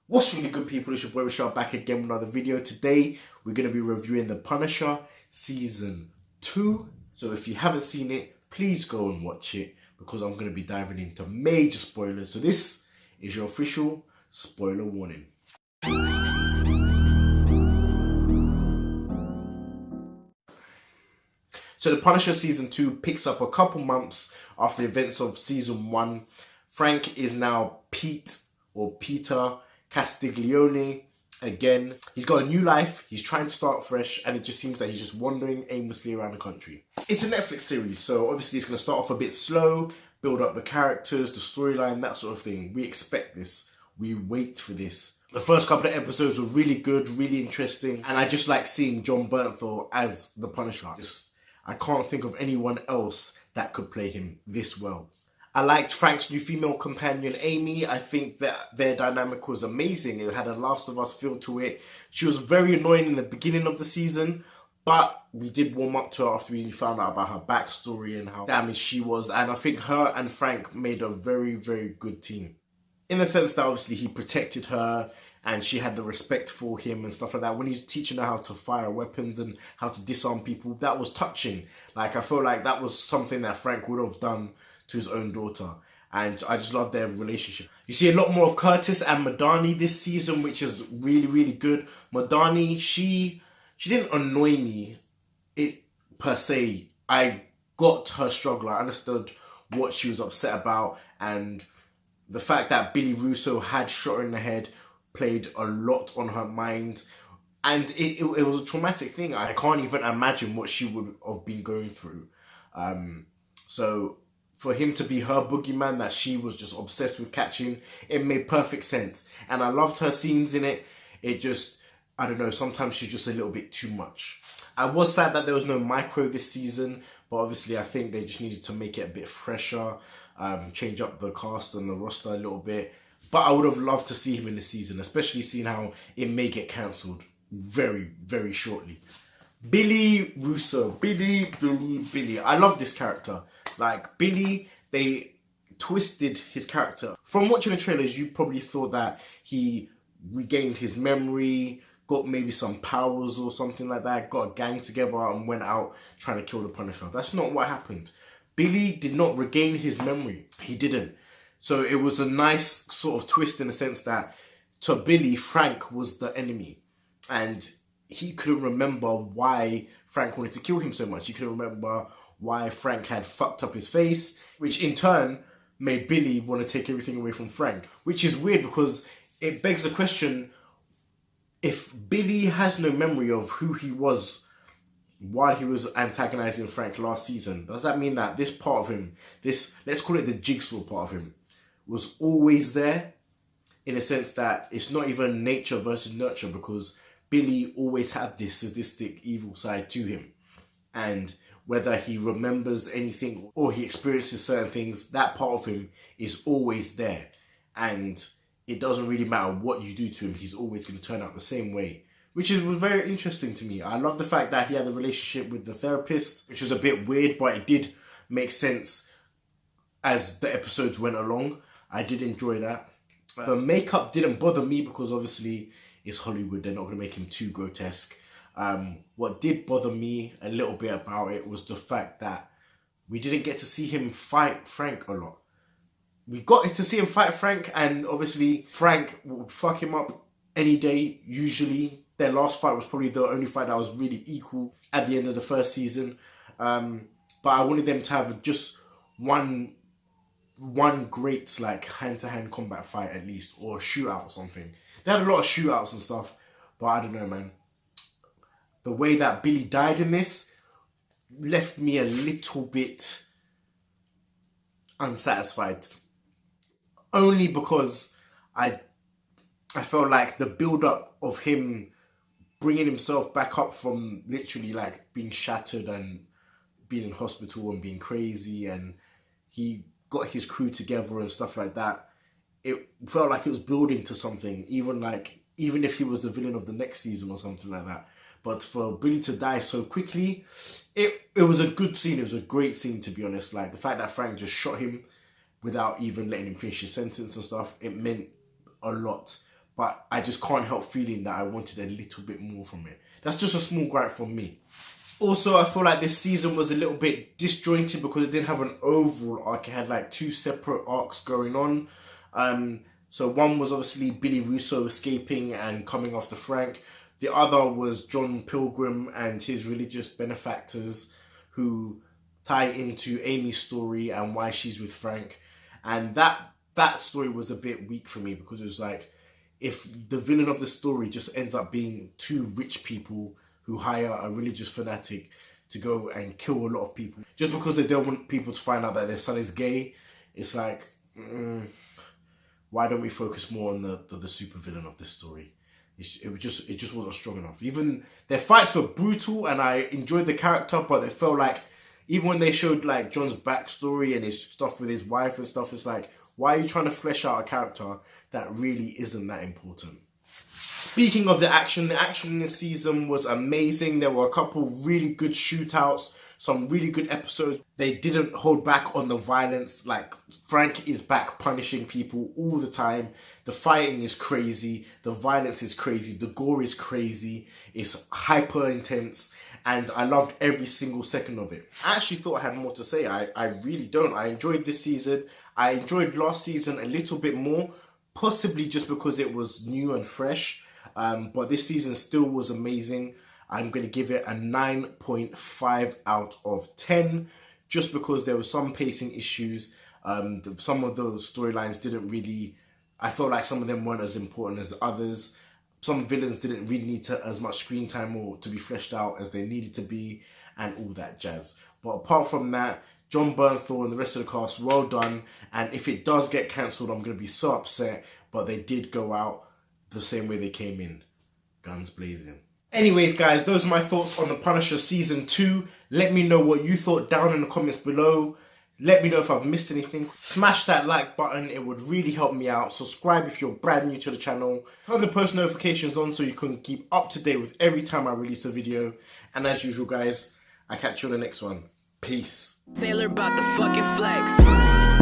What's really good, people? It's your boy Russo back again with another video. Today we're going to be reviewing The Punisher Season 2. So if you haven't seen it, please go and watch it because I'm going to be diving into major spoilers. So this is your official spoiler warning. So The Punisher Season 2 picks up a couple months after the events of Season 1. Frank is now Peter Castiglione again. He's got a new life, he's trying to start fresh, and it just seems that he's just wandering aimlessly around the country. It's a Netflix series, so obviously it's going to start off a bit slow, build up the characters, the storyline, that sort of thing. We expect this. We wait for this. The first couple of episodes were really good, really interesting, and I just like seeing Jon Bernthal as the Punisher. I can't think of anyone else that could play him this well. I liked Frank's new female companion, Amy. I think that their dynamic was amazing. It had a Last of Us feel to it. She was very annoying in the beginning of the season, but we did warm up to her after we found out about her backstory and how damaged she was. And I think her and Frank made a very, very good team. In the sense that obviously he protected her and she had the respect for him and stuff like that. When he was teaching her how to fire weapons and how to disarm people, that was touching. Like, I feel like that was something that Frank would have done to his own daughter, and I just love their relationship. You see a lot more of Curtis and Madani this season, which is really, really good. Madani, she didn't annoy me per se. I got her struggle. I understood what she was upset about, and the fact that Billy Russo had shot her in the head played a lot on her mind, and it was a traumatic thing. I can't even imagine what she would have been going through. So for him to be her boogeyman that she was just obsessed with catching, it made perfect sense. And I loved her scenes in it. It just, I don't know, sometimes she's just a little bit too much. I was sad that there was no Micro this season, but obviously I think they just needed to make it a bit fresher, change up the cast and the roster a little bit. But I would have loved to see him in the season, especially seeing how it may get cancelled very, very shortly. Billy Russo. Billy. I love this character. Like, Billy, they twisted his character. From watching the trailers, you probably thought that he regained his memory, got maybe some powers or something like that, got a gang together and went out trying to kill the Punisher. That's not what happened. Billy did not regain his memory. He didn't. So it was a nice sort of twist in the sense that to Billy, Frank was the enemy. And he couldn't remember why Frank wanted to kill him so much. He couldn't remember why Frank had fucked up his face, which in turn made Billy want to take everything away from Frank. Which is weird because it begs the question, if Billy has no memory of who he was while he was antagonizing Frank last season, does that mean that this part of him, this, let's call it the jigsaw part of him, was always there? In a sense that it's not even nature versus nurture, because Billy always had this sadistic evil side to him. And whether he remembers anything or he experiences certain things, that part of him is always there. And it doesn't really matter what you do to him, he's always going to turn out the same way. Which was very interesting to me. I love the fact that he had a relationship with the therapist, which was a bit weird, but it did make sense as the episodes went along. I did enjoy that. The makeup didn't bother me because obviously it's Hollywood, they're not going to make him too grotesque. What did bother me a little bit about it was the fact that we didn't get to see him fight Frank a lot. We got to see him fight Frank, and obviously Frank would fuck him up any day, usually. Their last fight was probably the only fight that was really equal at the end of the first season. But I wanted them to have just one great like hand-to-hand combat fight at least, or a shootout or something. They had a lot of shootouts and stuff, but I don't know, man. The way that Billy died in this left me a little bit unsatisfied. Only because I felt like the build-up of him bringing himself back up from literally like being shattered and being in hospital and being crazy, and he got his crew together and stuff like that. It felt like it was building to something, even if he was the villain of the next season or something like that. But for Billy to die so quickly, it was a good scene. It was a great scene, to be honest. Like, the fact that Frank just shot him without even letting him finish his sentence and stuff, it meant a lot. but I just can't help feeling that I wanted a little bit more from it. That's just a small gripe from me. Also, I feel like this season was a little bit disjointed because it didn't have an overall arc. It had like 2 separate arcs going on. So one was obviously Billy Russo escaping and coming after Frank. The other was John Pilgrim and his religious benefactors who tie into Amy's story and why she's with Frank. And that story was a bit weak for me because it was like, if the villain of the story just ends up being 2 rich people who hire a religious fanatic to go and kill a lot of people just because they don't want people to find out that their son is gay, it's like, why don't we focus more on the super villain of this story? It just wasn't strong enough. Even their fights were brutal and I enjoyed the character, but it felt like even when they showed like John's backstory and his stuff with his wife and stuff, it's like, why are you trying to flesh out a character that really isn't that important? Speaking of the action in this season was amazing. There were a couple really good shootouts, some really good episodes. They didn't hold back on the violence. Like, Frank is back punishing people all the time. The fighting is crazy. The violence is crazy. The gore is crazy. It's hyper intense. And I loved every single second of it. I actually thought I had more to say. I really don't. I enjoyed this season. I enjoyed last season a little bit more, possibly just because it was new and fresh. But this season still was amazing. I'm going to give it a 9.5 out of 10, just because there were some pacing issues. Some of the storylines didn't really, I felt like some of them weren't as important as others. Some villains didn't really need as much screen time or to be fleshed out as they needed to be, and all that jazz. But apart from that, John Bernthal and the rest of the cast, well done. And if it does get cancelled, I'm going to be so upset. But they did go out the same way they came in, guns blazing. Anyways, guys, those are my thoughts on The Punisher Season 2. Let me know what you thought down in the comments below. Let me know if I've missed anything. Smash that like button, it would really help me out. Subscribe if you're brand new to the channel. Turn the post notifications on so you can keep up to date with every time I release a video. And as usual, guys, I'll catch you on the next one. Peace. Taylor about the fucking flex.